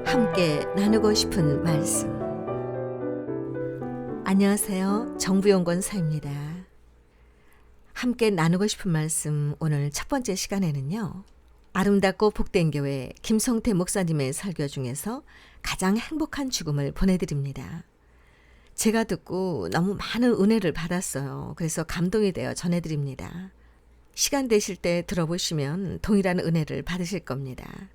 함께 나누고 싶은 말씀. 안녕하세요. 정부용권사입니다. 함께 나누고 싶은 말씀, 오늘 첫 번째 시간에는요, 아름답고 복된 교회 김성태 목사님의 설교 중에서 가장 행복한 죽음을 보내드립니다. 제가 듣고 너무 많은 은혜를 받았어요. 그래서 감동이 되어 전해드립니다. 시간 되실 때 들어보시면 동일한 은혜를 받으실 겁니다.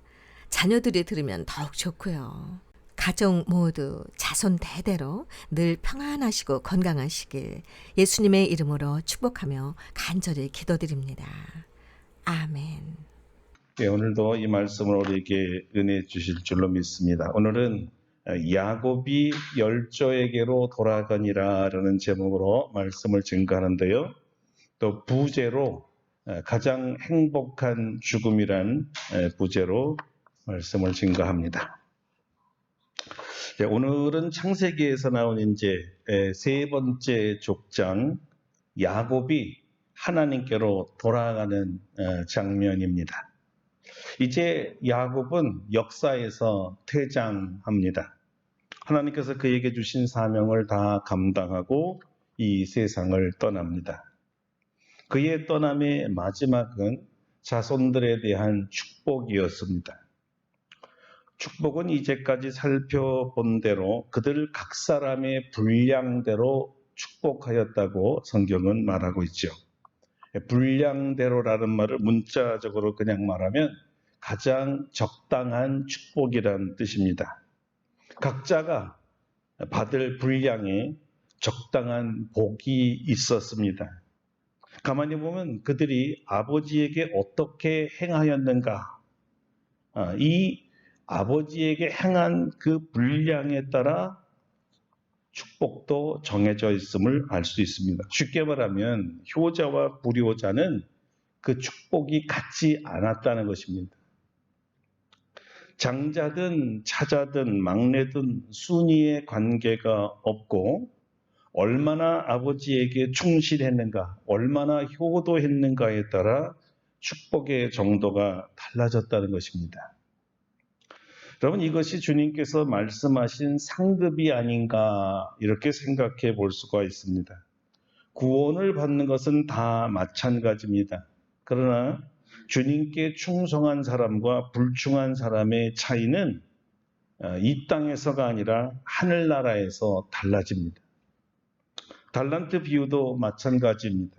자녀들이 들으면 더욱 좋고요. 가정 모두 자손 대대로 늘 평안하시고 건강하시길 예수님의 이름으로 축복하며 간절히 기도드립니다. 아멘. 네, 오늘도 이 말씀을 우리에게 은혜 주실 줄로 믿습니다. 오늘은 야곱이 열조에게로 돌아가니라라는 제목으로 말씀을 증거하는데요. 또 부제로 가장 행복한 죽음이란 부제로 말씀을 증거합니다. 네, 오늘은 창세기에서 나온 이제 세 번째 족장 야곱이 하나님께로 돌아가는 장면입니다. 이제 야곱은 역사에서 퇴장합니다. 하나님께서 그에게 주신 사명을 다 감당하고 이 세상을 떠납니다. 그의 떠남의 마지막은 자손들에 대한 축복이었습니다. 축복은 이제까지 살펴본 대로 그들 각 사람의 분량대로 축복하였다고 성경은 말하고 있죠. 분량대로라는 말을 문자적으로 그냥 말하면 가장 적당한 축복이라는 뜻입니다. 각자가 받을 분량에 적당한 복이 있었습니다. 가만히 보면 그들이 아버지에게 어떻게 행하였는가, 이 아버지에게 행한 그 분량에 따라 축복도 정해져 있음을 알 수 있습니다. 쉽게 말하면 효자와 불효자는 그 축복이 같지 않았다는 것입니다. 장자든 차자든 막내든 순위의 관계가 없고 얼마나 아버지에게 충실했는가, 얼마나 효도했는가에 따라 축복의 정도가 달라졌다는 것입니다. 여러분, 이것이 주님께서 말씀하신 상급이 아닌가 이렇게 생각해 볼 수가 있습니다. 구원을 받는 것은 다 마찬가지입니다. 그러나 주님께 충성한 사람과 불충한 사람의 차이는 이 땅에서가 아니라 하늘나라에서 달라집니다. 달란트 비유도 마찬가지입니다.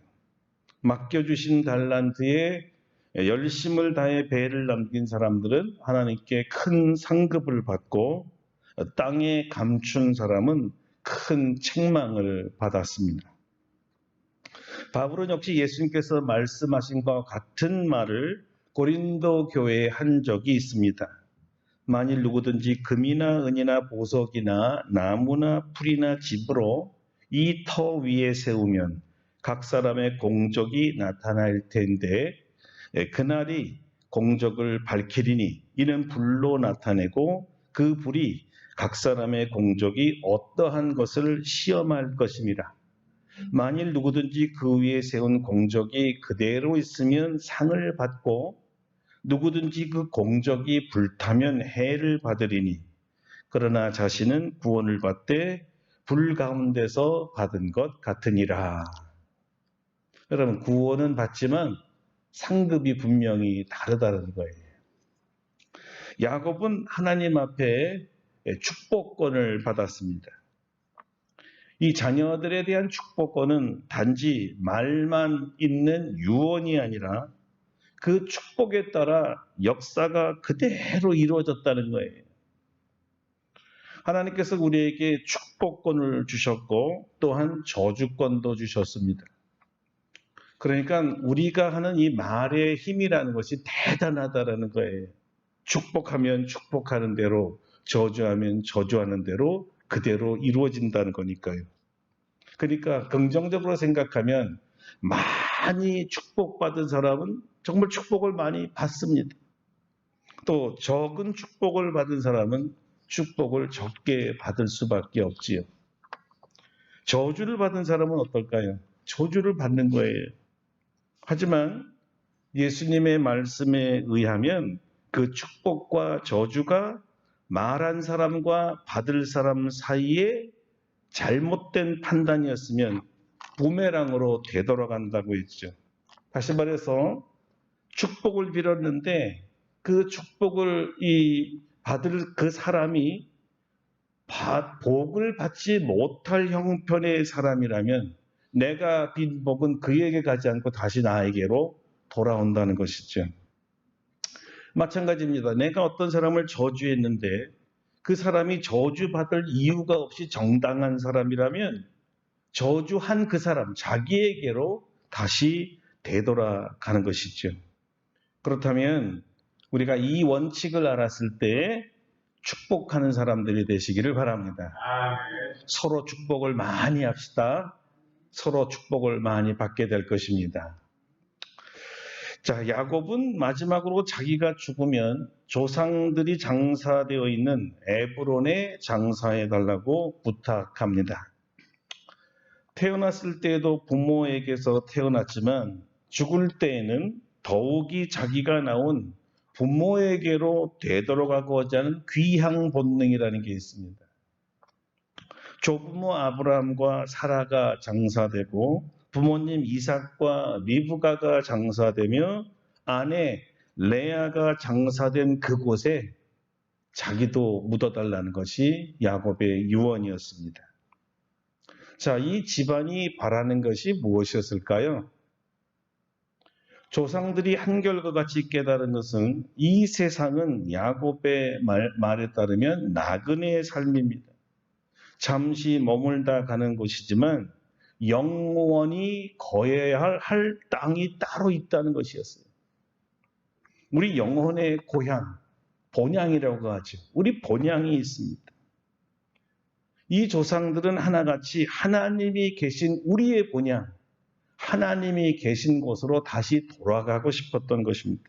맡겨주신 달란트에 열심을 다해 배를 남긴 사람들은 하나님께 큰 상급을 받고 땅에 감춘 사람은 큰 책망을 받았습니다. 바울은 역시 예수님께서 말씀하신 것과 같은 말을 고린도 교회에 한 적이 있습니다. 만일 누구든지 금이나 은이나 보석이나 나무나 풀이나 집으로 이 터 위에 세우면 각 사람의 공적이 나타날 텐데 그날이 공적을 밝히리니 이는 불로 나타내고 그 불이 각 사람의 공적이 어떠한 것을 시험할 것입니다. 만일 누구든지 그 위에 세운 공적이 그대로 있으면 상을 받고 누구든지 그 공적이 불타면 해를 받으리니 그러나 자신은 구원을 받되 불 가운데서 받은 것 같으니라. 여러분, 구원은 받지만 상급이 분명히 다르다는 거예요. 야곱은 하나님 앞에 축복권을 받았습니다. 이 자녀들에 대한 축복권은 단지 말만 있는 유언이 아니라 그 축복에 따라 역사가 그대로 이루어졌다는 거예요. 하나님께서 우리에게 축복권을 주셨고 또한 저주권도 주셨습니다. 그러니까 우리가 하는 이 말의 힘이라는 것이 대단하다라는 거예요. 축복하면 축복하는 대로, 저주하면 저주하는 대로 그대로 이루어진다는 거니까요. 그러니까 긍정적으로 생각하면 많이 축복받은 사람은 정말 축복을 많이 받습니다. 또 적은 축복을 받은 사람은 축복을 적게 받을 수밖에 없지요. 저주를 받은 사람은 어떨까요? 저주를 받는 거예요. 하지만 예수님의 말씀에 의하면 그 축복과 저주가 말한 사람과 받을 사람 사이에 잘못된 판단이었으면 부메랑으로 되돌아간다고 했죠. 다시 말해서 축복을 빌었는데 그 축복을 받을 그 사람이 복을 받지 못할 형편의 사람이라면 내가 빈 복은 그에게 가지 않고 다시 나에게로 돌아온다는 것이죠. 마찬가지입니다. 내가 어떤 사람을 저주했는데 그 사람이 저주받을 이유가 없이 정당한 사람이라면 저주한 그 사람, 자기에게로 다시 되돌아가는 것이죠. 그렇다면 우리가 이 원칙을 알았을 때 축복하는 사람들이 되시기를 바랍니다. 서로 축복을 많이 합시다. 서로 축복을 많이 받게 될 것입니다. 자, 야곱은 마지막으로 자기가 죽으면 조상들이 장사되어 있는 에브론에 장사해 달라고 부탁합니다. 태어났을 때에도 부모에게서 태어났지만 죽을 때에는 더욱이 자기가 낳은 부모에게로 되돌아가고자 하는 귀향 본능이라는 게 있습니다. 조부모 아브라함과 사라가 장사되고 부모님 이삭과 리브가가 장사되며 아내 레아가 장사된 그곳에 자기도 묻어달라는 것이 야곱의 유언이었습니다. 자, 이 집안이 바라는 것이 무엇이었을까요? 조상들이 한결과 같이 깨달은 것은 이 세상은 야곱의 말에 따르면 나그네의 삶입니다. 잠시 머물다 가는 곳이지만 영원히 거해야 할 땅이 따로 있다는 것이었어요. 우리 영혼의 고향, 본향이라고 하죠. 우리 본향이 있습니다. 이 조상들은 하나같이 하나님이 계신 우리의 본향, 하나님이 계신 곳으로 다시 돌아가고 싶었던 것입니다.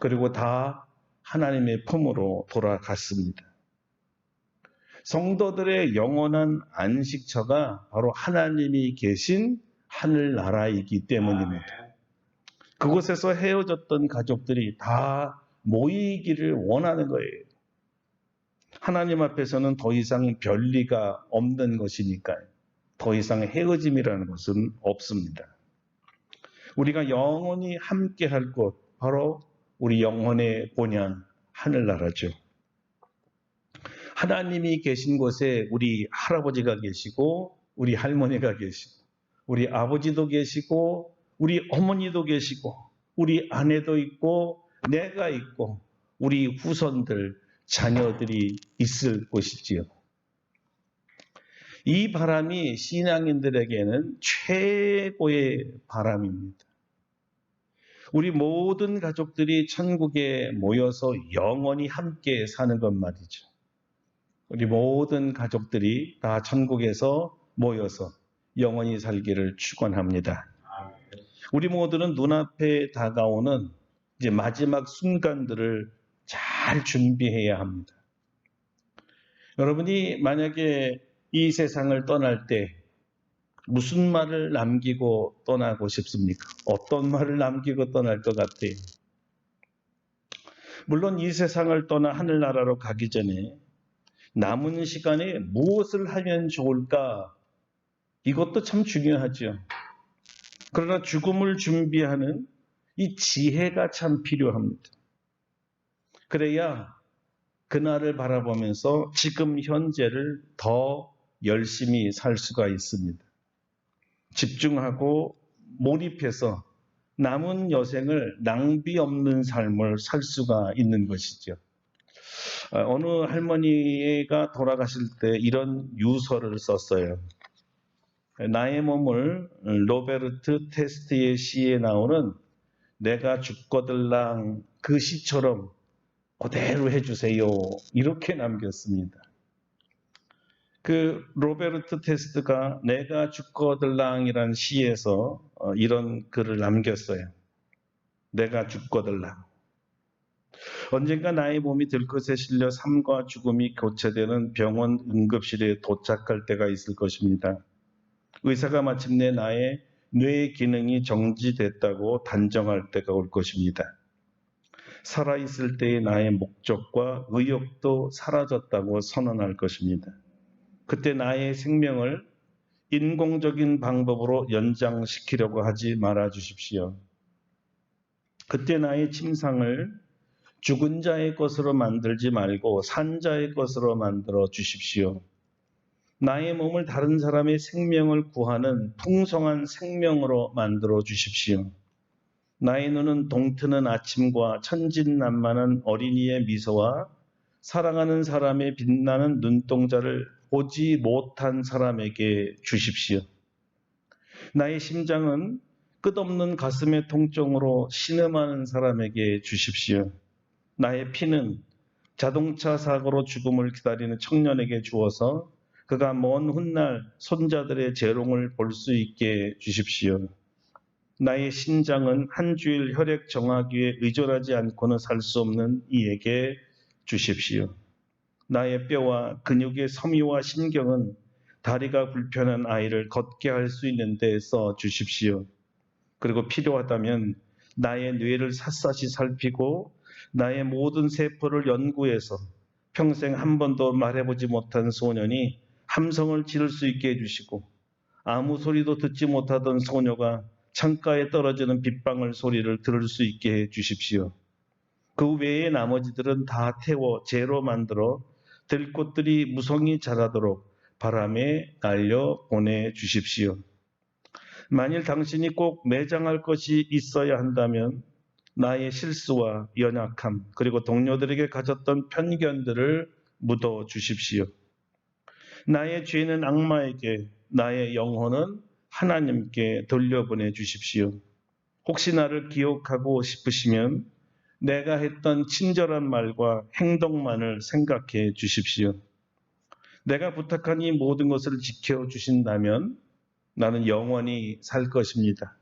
그리고 다 하나님의 품으로 돌아갔습니다. 성도들의 영원한 안식처가 바로 하나님이 계신 하늘나라이기 때문입니다. 그곳에서 헤어졌던 가족들이 다 모이기를 원하는 거예요. 하나님 앞에서는 더 이상 별리가 없는 것이니까요. 더 이상 헤어짐이라는 것은 없습니다. 우리가 영원히 함께할 곳, 바로 우리 영혼의 본향, 하늘나라죠. 하나님이 계신 곳에 우리 할아버지가 계시고 우리 할머니가 계시고 우리 아버지도 계시고 우리 어머니도 계시고 우리 아내도 있고 내가 있고 우리 후손들, 자녀들이 있을 곳이지요. 이 바람이 신앙인들에게는 최고의 바람입니다. 우리 모든 가족들이 천국에 모여서 영원히 함께 사는 것 말이죠. 우리 모든 가족들이 다 천국에서 모여서 영원히 살기를 축원합니다. 우리 모두는 눈앞에 다가오는 이제 마지막 순간들을 잘 준비해야 합니다. 여러분이 만약에 이 세상을 떠날 때 무슨 말을 남기고 떠나고 싶습니까? 어떤 말을 남기고 떠날 것 같아요? 물론 이 세상을 떠나 하늘나라로 가기 전에 남은 시간에 무엇을 하면 좋을까? 이것도 참 중요하죠. 그러나 죽음을 준비하는 이 지혜가 참 필요합니다. 그래야 그날을 바라보면서 지금 현재를 더 열심히 살 수가 있습니다. 집중하고 몰입해서 남은 여생을 낭비 없는 삶을 살 수가 있는 것이죠. 어느 할머니가 돌아가실 때 이런 유서를 썼어요. 나의 몸을 로베르트 테스트의 시에 나오는 내가 죽거들랑 그 시처럼 그대로 해주세요. 이렇게 남겼습니다. 그 로베르트 테스트가 내가 죽거들랑이란 시에서 이런 글을 남겼어요. 내가 죽거들랑. 언젠가 나의 몸이 들것에 실려 삶과 죽음이 교체되는 병원 응급실에 도착할 때가 있을 것입니다. 의사가 마침내 나의 뇌 기능이 정지됐다고 단정할 때가 올 것입니다. 살아있을 때의 나의 목적과 의욕도 사라졌다고 선언할 것입니다. 그때 나의 생명을 인공적인 방법으로 연장시키려고 하지 말아 주십시오. 그때 나의 침상을 죽은 자의 것으로 만들지 말고 산 자의 것으로 만들어 주십시오. 나의 몸을 다른 사람의 생명을 구하는 풍성한 생명으로 만들어 주십시오. 나의 눈은 동트는 아침과 천진난만한 어린이의 미소와 사랑하는 사람의 빛나는 눈동자를 보지 못한 사람에게 주십시오. 나의 심장은 끝없는 가슴의 통증으로 신음하는 사람에게 주십시오. 나의 피는 자동차 사고로 죽음을 기다리는 청년에게 주어서 그가 먼 훗날 손자들의 재롱을 볼 수 있게 주십시오. 나의 신장은 한 주일 혈액 정화기에 의존하지 않고는 살 수 없는 이에게 주십시오. 나의 뼈와 근육의 섬유와 신경은 다리가 불편한 아이를 걷게 할 수 있는 데 써 주십시오. 그리고 필요하다면 나의 뇌를 샅샅이 살피고 나의 모든 세포를 연구해서 평생 한 번도 말해보지 못한 소년이 함성을 지를 수 있게 해주시고 아무 소리도 듣지 못하던 소녀가 창가에 떨어지는 빗방울 소리를 들을 수 있게 해주십시오. 그 외에 나머지들은 다 태워 재로 만들어 들꽃들이 무성히 자라도록 바람에 날려 보내주십시오. 만일 당신이 꼭 매장할 것이 있어야 한다면 나의 실수와 연약함 그리고 동료들에게 가졌던 편견들을 묻어 주십시오. 나의 죄는 악마에게, 나의 영혼은 하나님께 돌려보내 주십시오. 혹시 나를 기억하고 싶으시면 내가 했던 친절한 말과 행동만을 생각해 주십시오. 내가 부탁한 이 모든 것을 지켜주신다면 나는 영원히 살 것입니다.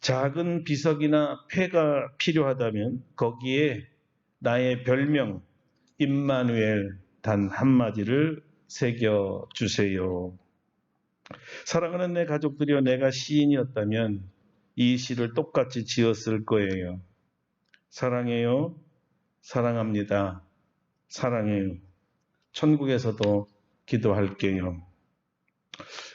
작은 비석이나 패가 필요하다면 거기에 나의 별명 임마누엘 단 한마디를 새겨주세요. 사랑하는 내 가족들이여, 내가 시인이었다면 이 시를 똑같이 지었을 거예요. 사랑해요. 사랑합니다. 사랑해요. 천국에서도 기도할게요.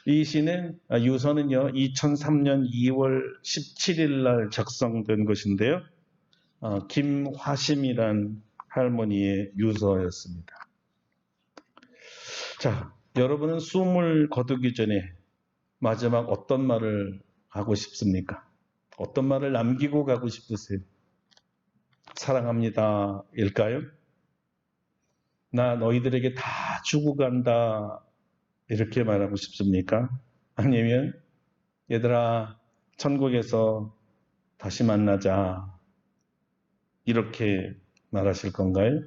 이 시는 유서는요 2003년 2월 17일 날 작성된 것인데요. 김화심이란 할머니의 유서였습니다. 자, 여러분은 숨을 거두기 전에 마지막 어떤 말을 하고 싶습니까? 어떤 말을 남기고 가고 싶으세요? 사랑합니다 일까요? 나 너희들에게 다 주고 간다 이렇게 말하고 싶습니까? 아니면 얘들아 천국에서 다시 만나자 이렇게 말하실 건가요?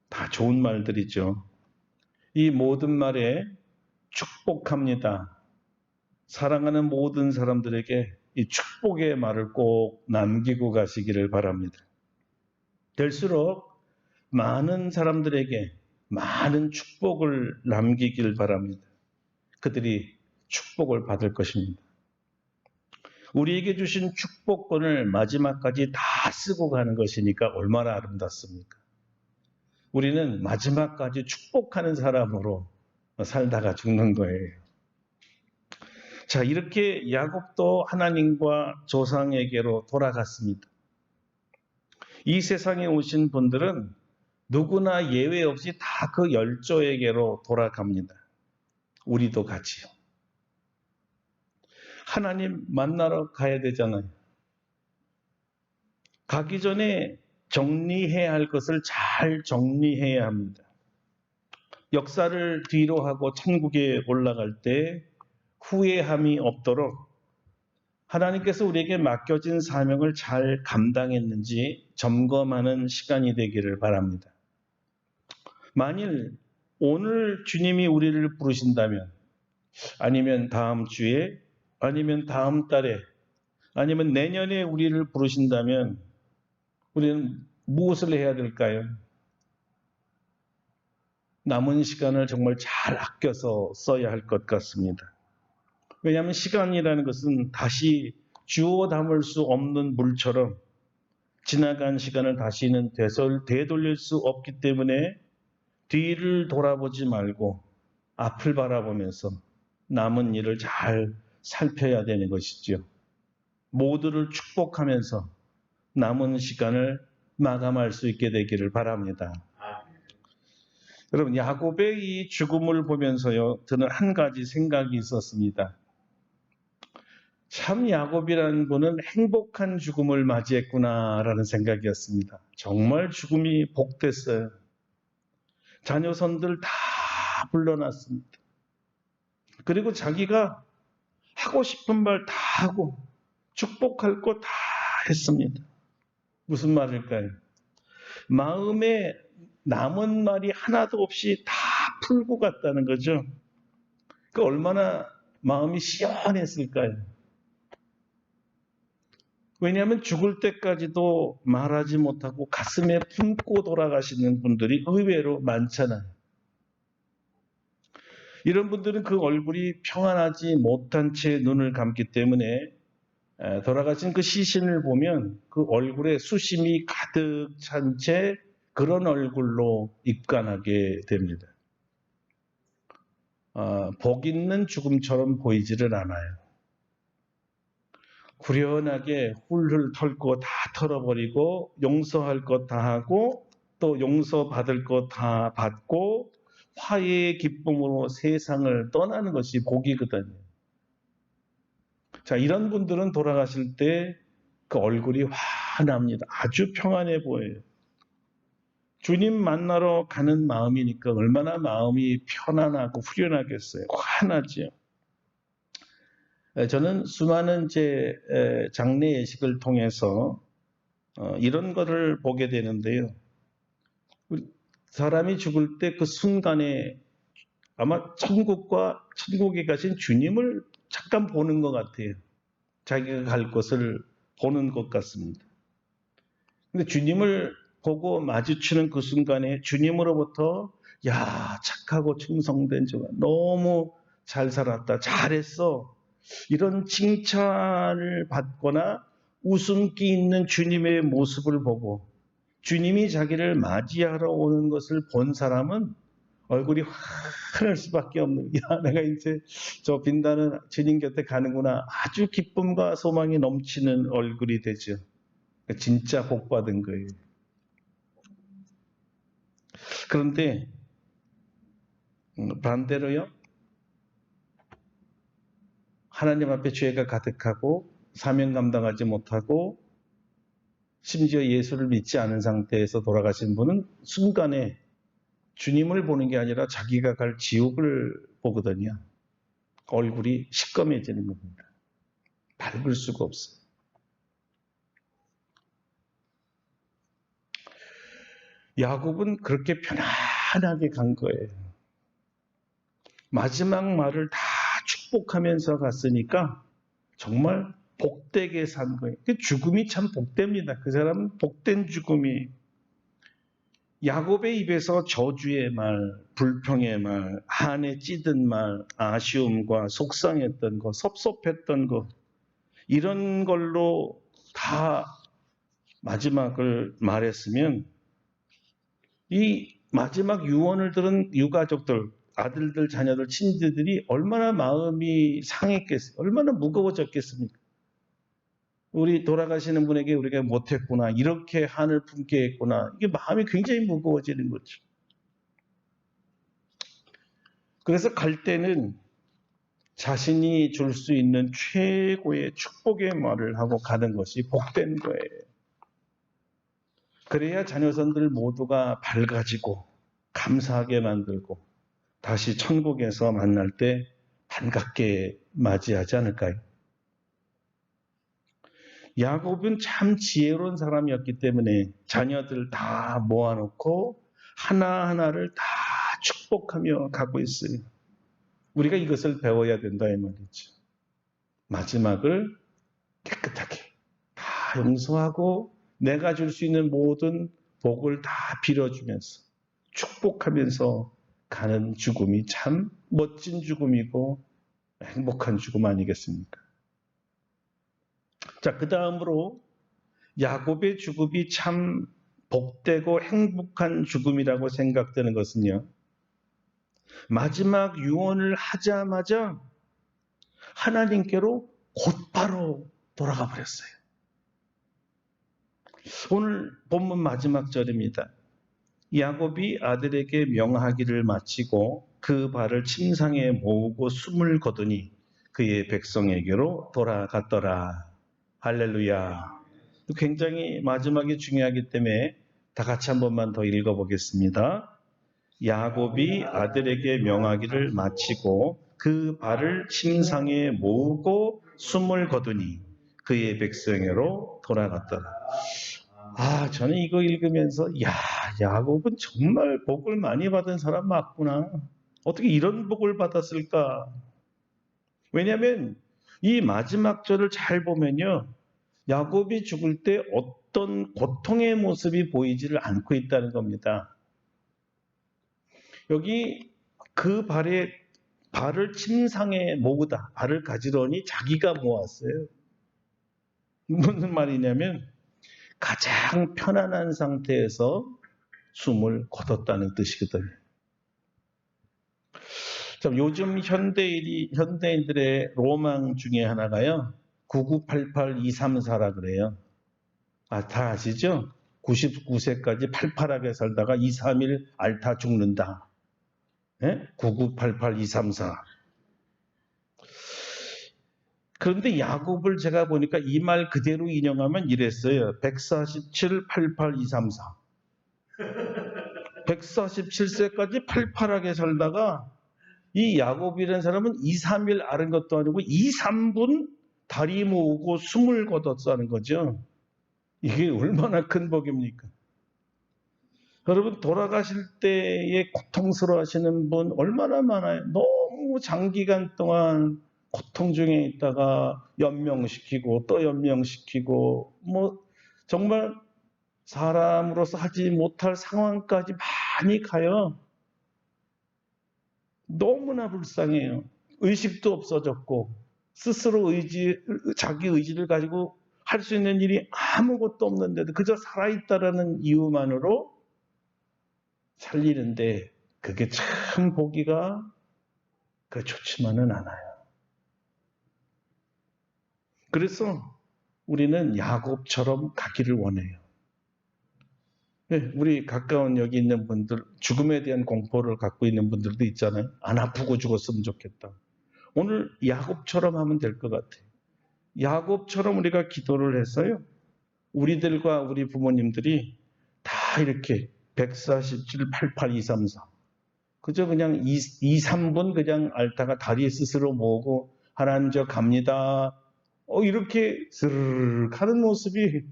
다 좋은 말들이죠. 이 모든 말에 축복합니다. 사랑하는 모든 사람들에게 이 축복의 말을 꼭 남기고 가시기를 바랍니다. 될수록 많은 사람들에게 많은 축복을 남기길 바랍니다. 그들이 축복을 받을 것입니다. 우리에게 주신 축복권을 마지막까지 다 쓰고 가는 것이니까 얼마나 아름답습니까? 우리는 마지막까지 축복하는 사람으로 살다가 죽는 거예요. 자, 이렇게 야곱도 하나님과 조상에게로 돌아갔습니다. 이 세상에 오신 분들은 누구나 예외 없이 다 그 열조에게로 돌아갑니다. 우리도 같이요. 하나님 만나러 가야 되잖아요. 가기 전에 정리해야 할 것을 잘 정리해야 합니다. 역사를 뒤로 하고 천국에 올라갈 때 후회함이 없도록 하나님께서 우리에게 맡겨진 사명을 잘 감당했는지 점검하는 시간이 되기를 바랍니다. 만일 오늘 주님이 우리를 부르신다면, 아니면 다음 주에, 아니면 다음 달에, 아니면 내년에 우리를 부르신다면 우리는 무엇을 해야 될까요? 남은 시간을 정말 잘 아껴서 써야 할 것 같습니다. 왜냐하면 시간이라는 것은 다시 주워 담을 수 없는 물처럼 지나간 시간을 다시는 되돌릴 수 없기 때문에 뒤를 돌아보지 말고 앞을 바라보면서 남은 일을 잘 살펴야 되는 것이지요. 모두를 축복하면서 남은 시간을 마감할 수 있게 되기를 바랍니다. 여러분, 야곱의 이 죽음을 보면서요, 저는 한 가지 생각이 있었습니다. 참 야곱이라는 분은 행복한 죽음을 맞이했구나라는 생각이었습니다. 정말 죽음이 복됐어요. 자녀손들 다 불러놨습니다. 그리고 자기가 하고 싶은 말 다 하고 축복할 거 다 했습니다. 무슨 말일까요? 마음에 남은 말이 하나도 없이 다 풀고 갔다는 거죠. 그 얼마나 마음이 시원했을까요? 왜냐하면 죽을 때까지도 말하지 못하고 가슴에 품고 돌아가시는 분들이 의외로 많잖아요. 이런 분들은 그 얼굴이 평안하지 못한 채 눈을 감기 때문에 돌아가신 그 시신을 보면 그 얼굴에 수심이 가득 찬 채 그런 얼굴로 입관하게 됩니다. 복 있는 죽음처럼 보이지를 않아요. 후련하게 훌훌 털고 다 털어버리고 용서할 것 다 하고 또 용서받을 것 다 받고 화해의 기쁨으로 세상을 떠나는 것이 복이거든요. 자, 이런 분들은 돌아가실 때 그 얼굴이 환합니다. 아주 평안해 보여요. 주님 만나러 가는 마음이니까 얼마나 마음이 편안하고 후련하겠어요. 환하지요. 저는 수많은 제 장례 예식을 통해서 이런 것을 보게 되는데요. 사람이 죽을 때 그 순간에 아마 천국에 가신 주님을 잠깐 보는 것 같아요. 자기가 갈 곳을 보는 것 같습니다. 근데 주님을 보고 마주치는 그 순간에 주님으로부터 야, 착하고 충성된 자가 너무 잘 살았다, 잘했어, 이런 칭찬을 받거나 웃음기 있는 주님의 모습을 보고 주님이 자기를 맞이하러 오는 것을 본 사람은 얼굴이 환할 수밖에 없는, 야, 내가 이제 저 빈다는 주님 곁에 가는구나, 아주 기쁨과 소망이 넘치는 얼굴이 되죠. 진짜 복 받은 거예요. 그런데 반대로요, 하나님 앞에 죄가 가득하고 사명 감당하지 못하고 심지어 예수를 믿지 않은 상태에서 돌아가신 분은 순간에 주님을 보는 게 아니라 자기가 갈 지옥을 보거든요. 얼굴이 시꺼매지는 겁니다. 밟을 수가 없어요. 야곱은 그렇게 편안하게 간 거예요. 마지막 말을 다 축복하면서 갔으니까 정말 복되게 산 거예요. 죽음이 참 복됩니다. 그 사람은 복된 죽음이. 야곱의 입에서 저주의 말, 불평의 말, 한에 찌든 말, 아쉬움과 속상했던 것, 섭섭했던 것, 이런 걸로 다 마지막을 말했으면 이 마지막 유언을 들은 유가족들, 아들들, 자녀들, 친지들이 얼마나 마음이 상했겠어요. 얼마나 무거워졌겠습니까? 우리 돌아가시는 분에게 우리가 못했구나, 이렇게 한을 품게 했구나, 이게 마음이 굉장히 무거워지는 거죠. 그래서 갈 때는 자신이 줄 수 있는 최고의 축복의 말을 하고 가는 것이 복된 거예요. 그래야 자녀선들 모두가 밝아지고 감사하게 만들고 다시 천국에서 만날 때 반갑게 맞이하지 않을까요? 야곱은 참 지혜로운 사람이었기 때문에 자녀들 다 모아놓고 하나하나를 다 축복하며 가고 있어요. 우리가 이것을 배워야 된다 이 말이죠. 마지막을 깨끗하게 다 용서하고 내가 줄 수 있는 모든 복을 다 빌어주면서 축복하면서 가는 죽음이 참 멋진 죽음이고 행복한 죽음 아니겠습니까? 자, 그 다음으로 야곱의 죽음이 참 복되고 행복한 죽음이라고 생각되는 것은요. 마지막 유언을 하자마자 하나님께로 곧바로 돌아가 버렸어요. 오늘 본문 마지막 절입니다. 야곱이 아들에게 명하기를 마치고 그 발을 침상에 모으고 숨을 거두니 그의 백성에게로 돌아갔더라. 할렐루야. 굉장히 마지막이 중요하기 때문에 다 같이 한 번만 더 읽어보겠습니다. 야곱이 아들에게 명하기를 마치고 그 발을 침상에 모으고 숨을 거두니 그의 백성에게로 돌아갔더라. 저는 이거 읽으면서 야곱은 정말 복을 많이 받은 사람 맞구나. 어떻게 이런 복을 받았을까? 왜냐하면 이 마지막 절을 잘 보면요. 야곱이 죽을 때 어떤 고통의 모습이 보이지를 않고 있다는 겁니다. 여기 그 발을 침상에 모으다. 발을 가지러니 자기가 모았어요. 무슨 말이냐면 가장 편안한 상태에서 숨을 거뒀다는 뜻이거든요. 요즘 현대인들의 로망 중에 하나가요. 9988234라 그래요. 다 아시죠? 99세까지 팔팔하게 살다가 2, 3일 앓다 죽는다. 9988234. 그런데 야곱을 제가 보니까 이 말 그대로 인용하면 이랬어요. 147, 88234. 147세까지 팔팔하게 살다가 이 야곱이라는 사람은 2, 3일 앓은 것도 아니고 2, 3분 다리 모으고 숨을 거뒀다는 거죠. 이게 얼마나 큰 복입니까? 여러분 돌아가실 때에 고통스러워 하시는 분 얼마나 많아요. 너무 장기간 동안 고통 중에 있다가 연명시키고 또 연명시키고 정말 사람으로서 하지 못할 상황까지 많이 가요. 너무나 불쌍해요. 의식도 없어졌고 스스로 자기 의지를 가지고 할 수 있는 일이 아무것도 없는데도 그저 살아있다라는 이유만으로 살리는데 그게 참 보기가 좋지만은 않아요. 그래서 우리는 야곱처럼 가기를 원해요. 우리 가까운 여기 있는 분들, 죽음에 대한 공포를 갖고 있는 분들도 있잖아요. 안 아프고 죽었으면 좋겠다. 오늘 야곱처럼 하면 될 것 같아요. 야곱처럼 우리가 기도를 했어요. 우리들과 우리 부모님들이 다 이렇게 147, 88, 234. 그저 그냥 2, 3분 그냥 앓다가 다리 스스로 모으고 하나님 저 갑니다. 이렇게 스르르 하는 모습이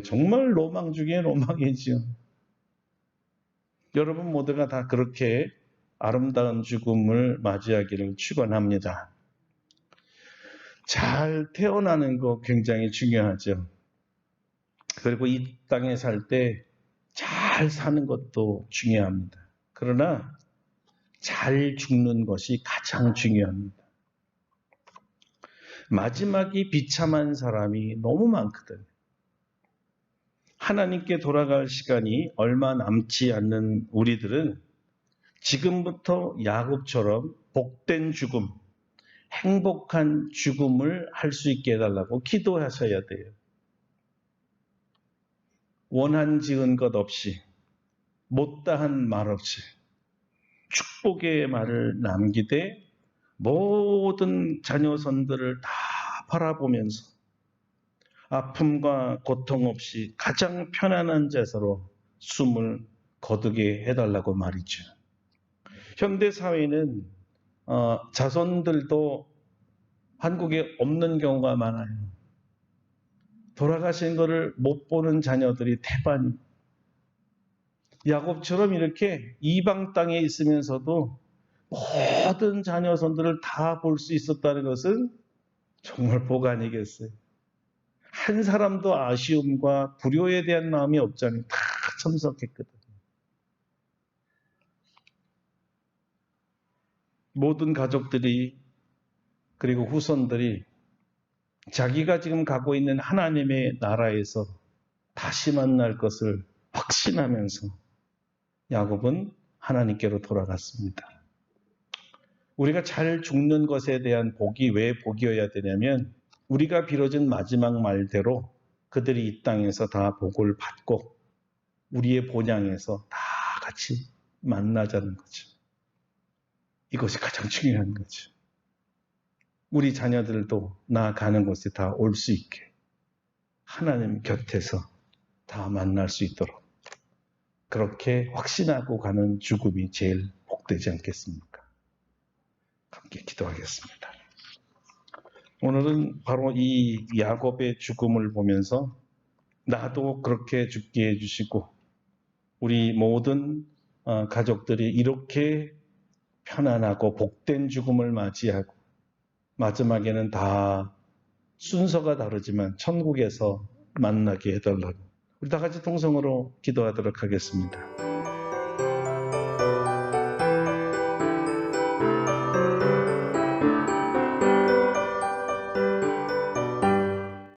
정말 로망 중에 로망이지요. 여러분 모두가 다 그렇게 아름다운 죽음을 맞이하기를 축원합니다. 잘 태어나는 거 굉장히 중요하죠. 그리고 이 땅에 살 때 잘 사는 것도 중요합니다. 그러나 잘 죽는 것이 가장 중요합니다. 마지막이 비참한 사람이 너무 많거든요. 하나님께 돌아갈 시간이 얼마 남지 않는 우리들은 지금부터 야곱처럼 복된 죽음, 행복한 죽음을 할 수 있게 해달라고 기도하셔야 돼요. 원한 지은 것 없이, 못다한 말 없이 축복의 말을 남기되 모든 자녀선들을 다 바라보면서 아픔과 고통 없이 가장 편안한 자세로 숨을 거두게 해달라고 말이죠. 현대 사회는 자손들도 한국에 없는 경우가 많아요. 돌아가신 것을 못 보는 자녀들이 태반입니다. 야곱처럼 이렇게 이방 땅에 있으면서도 모든 자녀손들을 다 볼 수 있었다는 것은 정말 복 아니겠어요? 한 사람도 아쉬움과 불효에 대한 마음이 없잖아요. 다 참석했거든요. 모든 가족들이 그리고 후손들이 자기가 지금 가고 있는 하나님의 나라에서 다시 만날 것을 확신하면서 야곱은 하나님께로 돌아갔습니다. 우리가 잘 죽는 것에 대한 복이 왜 복이어야 되냐면 우리가 빌어진 마지막 말대로 그들이 이 땅에서 다 복을 받고 우리의 본향에서 다 같이 만나자는 거죠. 이것이 가장 중요한 거죠. 우리 자녀들도 나아가는 곳에 다 올 수 있게 하나님 곁에서 다 만날 수 있도록 그렇게 확신하고 가는 죽음이 제일 복되지 않겠습니까? 함께 기도하겠습니다. 오늘은 바로 이 야곱의 죽음을 보면서 나도 그렇게 죽게 해주시고 우리 모든 가족들이 이렇게 편안하고 복된 죽음을 맞이하고 마지막에는 다 순서가 다르지만 천국에서 만나게 해달라고 우리 다 같이 통성으로 기도하도록 하겠습니다.